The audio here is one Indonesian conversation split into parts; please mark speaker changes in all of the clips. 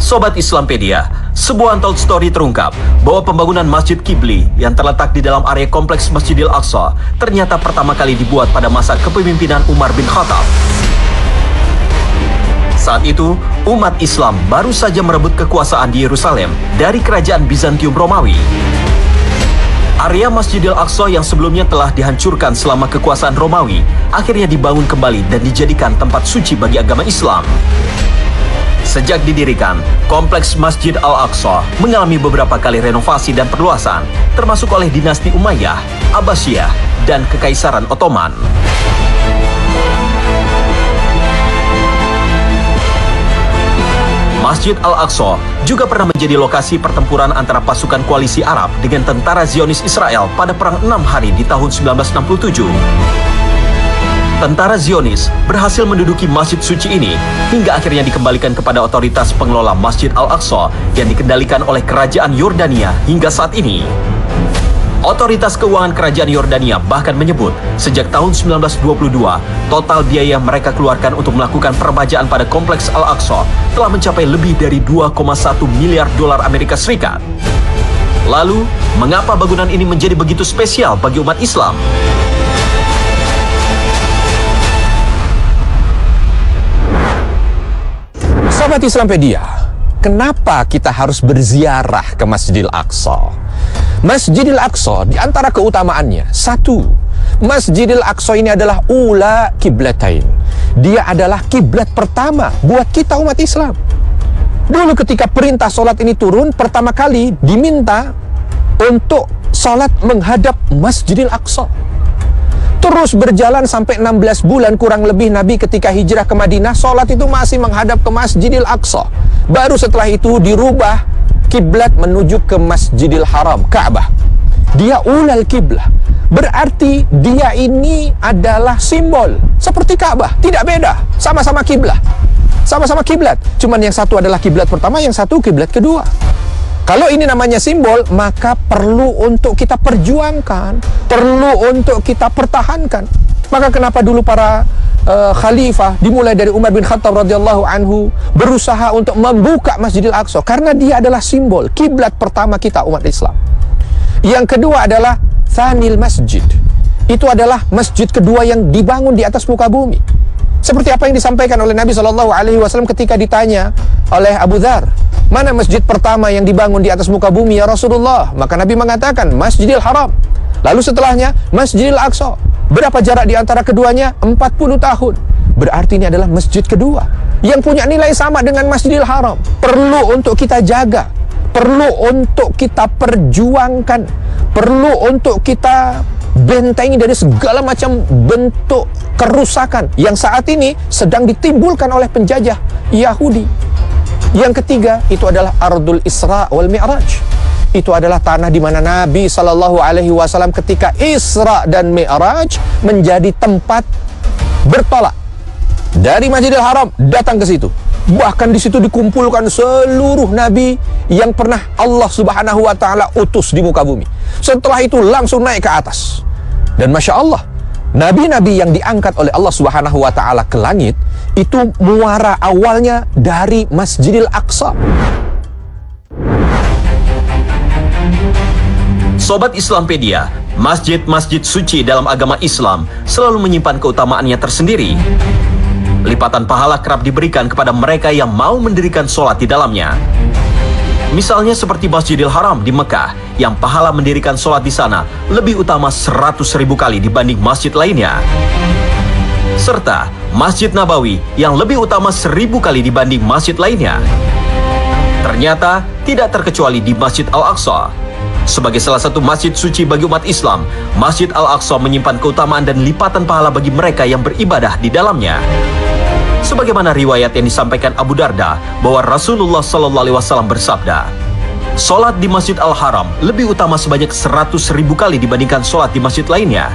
Speaker 1: Sobat Islampedia, sebuah untold story terungkap bahwa pembangunan Masjid Qibli yang terletak di dalam area kompleks Masjidil Aqsa ternyata pertama kali dibuat pada masa kepemimpinan Umar bin Khattab. Saat itu, umat Islam baru saja merebut kekuasaan di Yerusalem dari kerajaan Bizantium Romawi. Area Masjidil Aqsa yang sebelumnya telah dihancurkan selama kekuasaan Romawi akhirnya dibangun kembali dan dijadikan tempat suci bagi agama Islam. Sejak didirikan, kompleks Masjid Al-Aqsa mengalami beberapa kali renovasi dan perluasan, termasuk oleh dinasti Umayyah, Abbasiyah, dan Kekaisaran Ottoman. Masjid Al-Aqsa juga pernah menjadi lokasi pertempuran antara pasukan koalisi Arab dengan tentara Zionis Israel pada Perang 6 Hari di tahun 1967. Tentara Zionis berhasil menduduki masjid suci ini hingga akhirnya dikembalikan kepada otoritas pengelola Masjid Al-Aqsa yang dikendalikan oleh Kerajaan Yordania hingga saat ini. Otoritas keuangan Kerajaan Yordania bahkan menyebut sejak tahun 1922, total biaya yang mereka keluarkan untuk melakukan perbajaan pada kompleks Al-Aqsa telah mencapai lebih dari 2,1 miliar dolar Amerika Serikat. Lalu, mengapa bangunan ini menjadi begitu spesial bagi umat Islam?
Speaker 2: Sobat Islampedia, kenapa kita harus berziarah ke Masjidil Aqsa? Masjidil Aqsa di antara keutamaannya, satu, Masjidil Aqsa ini adalah ula kiblatain. Dia adalah kiblat pertama buat kita umat Islam. Dulu ketika perintah solat ini turun, pertama kali diminta untuk solat menghadap Masjidil Aqsa. Terus berjalan sampai 16 bulan kurang lebih Nabi ketika hijrah ke Madinah, solat itu masih menghadap ke Masjidil Aqsa. Baru setelah itu dirubah kiblat menuju ke Masjidil Haram, Ka'bah. Dia ulal kiblah. Berarti dia ini adalah simbol seperti Ka'bah, tidak beda, sama-sama kiblah. Sama-sama kiblat. Cuman yang satu adalah kiblat pertama, yang satu kiblat kedua. Kalau ini namanya simbol, maka perlu untuk kita perjuangkan, perlu untuk kita pertahankan. Maka kenapa dulu para khalifah, dimulai dari Umar bin Khattab radhiyallahu anhu, berusaha untuk membuka Masjidil Aqsa, karena dia adalah simbol kiblat pertama kita umat Islam. Yang kedua adalah Thanil Masjid. Itu adalah masjid kedua yang dibangun di atas muka bumi. Seperti apa yang disampaikan oleh Nabi SAW ketika ditanya oleh Abu Dzar, mana masjid pertama yang dibangun di atas muka bumi ya Rasulullah? Maka Nabi mengatakan Masjidil Haram. Lalu setelahnya Masjidil Aqsa. Berapa jarak di antara keduanya? 40 tahun. Berarti ini adalah masjid kedua yang punya nilai sama dengan Masjidil Haram. Perlu untuk kita jaga, perlu untuk kita perjuangkan, perlu untuk kita bentengi dari segala macam bentuk kerusakan yang saat ini sedang ditimbulkan oleh penjajah Yahudi. Yang ketiga, itu adalah Ardul Isra wal Mi'raj. Itu adalah tanah di mana Nabi SAW ketika Isra dan Mi'raj menjadi tempat bertolak dari Masjidil Haram datang ke situ. Bahkan di situ dikumpulkan seluruh nabi yang pernah Allah Subhanahu wa taala utus di muka bumi. Setelah itu langsung naik ke atas. Dan Masya Allah, nabi-nabi yang diangkat oleh Allah Subhanahu wa taala ke langit itu muara awalnya dari Masjidil Aqsa.
Speaker 1: Sobat Islampedia, masjid-masjid suci dalam agama Islam selalu menyimpan keutamaannya tersendiri. Lipatan pahala kerap diberikan kepada mereka yang mau mendirikan sholat di dalamnya. Misalnya seperti Masjidil Haram di Mekah, yang pahala mendirikan sholat di sana lebih utama 100.000 kali dibanding masjid lainnya. Serta Masjid Nabawi yang lebih utama 1.000 kali dibanding masjid lainnya. Ternyata tidak terkecuali di Masjid Al-Aqsa. Sebagai salah satu masjid suci bagi umat Islam, Masjid Al-Aqsa menyimpan keutamaan dan lipatan pahala bagi mereka yang beribadah di dalamnya. Sebagaimana riwayat yang disampaikan Abu Darda bahwa Rasulullah SAW bersabda, "Sholat di Masjid Al-Haram lebih utama sebanyak 100.000 kali dibandingkan sholat di masjid lainnya.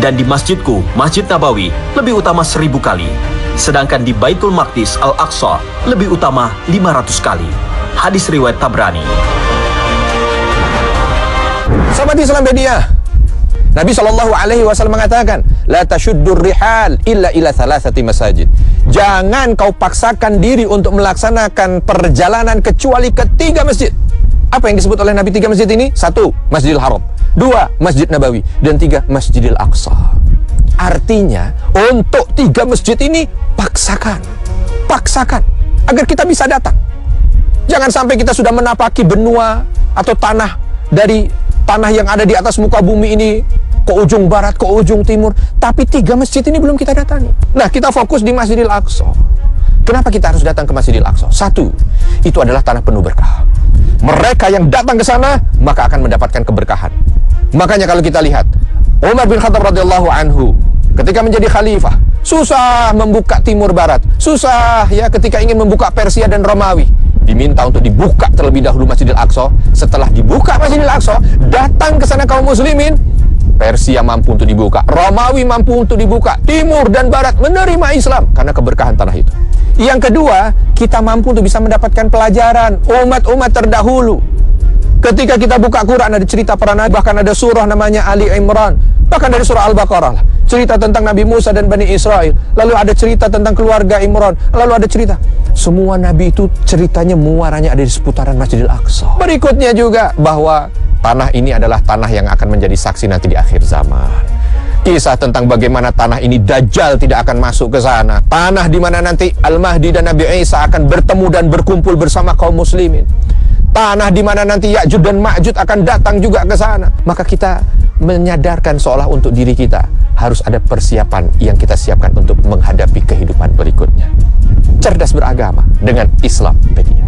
Speaker 1: Dan di masjidku, Masjid Nabawi, lebih utama 1.000 kali. Sedangkan di Baitul Maqdis Al-Aqsa lebih utama 500 kali." Hadis riwayat Tabrani.
Speaker 2: Sobat Islampedia, Nabi SAW mengatakan, la tashuddur rihal illa ila thalathati masajid. Jangan kau paksakan diri untuk melaksanakan perjalanan kecuali ke 3 masjid. Apa yang disebut oleh Nabi 3 masjid ini? 1, Masjidil Haram. 2, Masjid Nabawi. Dan 3, Masjidil Aqsa. Artinya, untuk 3 masjid ini, paksakan. Paksakan. Agar kita bisa datang. Jangan sampai kita sudah menapaki benua atau tanah dari tanah yang ada di atas muka bumi ini ke ujung barat, ke ujung timur, tapi 3 masjid ini belum kita datangi. Nah, kita fokus di Masjidil Aqsa. Kenapa kita harus datang ke Masjidil Aqsa? 1, itu adalah tanah penuh berkah. Mereka yang datang ke sana maka akan mendapatkan keberkahan. Makanya kalau kita lihat Umar bin Khattab radhiyallahu anhu ketika menjadi khalifah, susah membuka timur barat, susah ya ketika ingin membuka Persia dan Romawi. Diminta untuk dibuka terlebih dahulu Masjidil Aqsa. Setelah dibuka Masjidil Aqsa, datang ke sana kaum muslimin. Persia mampu untuk dibuka, Romawi mampu untuk dibuka, timur dan barat menerima Islam karena keberkahan tanah itu. Yang kedua, kita mampu untuk bisa mendapatkan pelajaran umat-umat terdahulu. Ketika kita buka Quran, ada cerita para nabi, bahkan ada surah namanya Ali Imran, bahkan dari surah Al-Baqarah lah, cerita tentang Nabi Musa dan Bani Israel. Lalu ada cerita tentang keluarga Imran. Lalu ada cerita. Semua nabi itu ceritanya muaranya ada di seputaran Masjidil Aqsa. Berikutnya juga bahwa tanah ini adalah tanah yang akan menjadi saksi nanti di akhir zaman. Kisah tentang bagaimana tanah ini Dajjal tidak akan masuk ke sana. Tanah di mana nanti Al-Mahdi dan Nabi Isa akan bertemu dan berkumpul bersama kaum muslimin. Tanah di mana nanti Ya'juj dan Ma'juj akan datang juga ke sana. Maka kita menyadarkan seolah untuk diri kita harus ada persiapan yang kita siapkan untuk menghadapi kehidupan berikutnya. Cerdas beragama dengan Islampedia.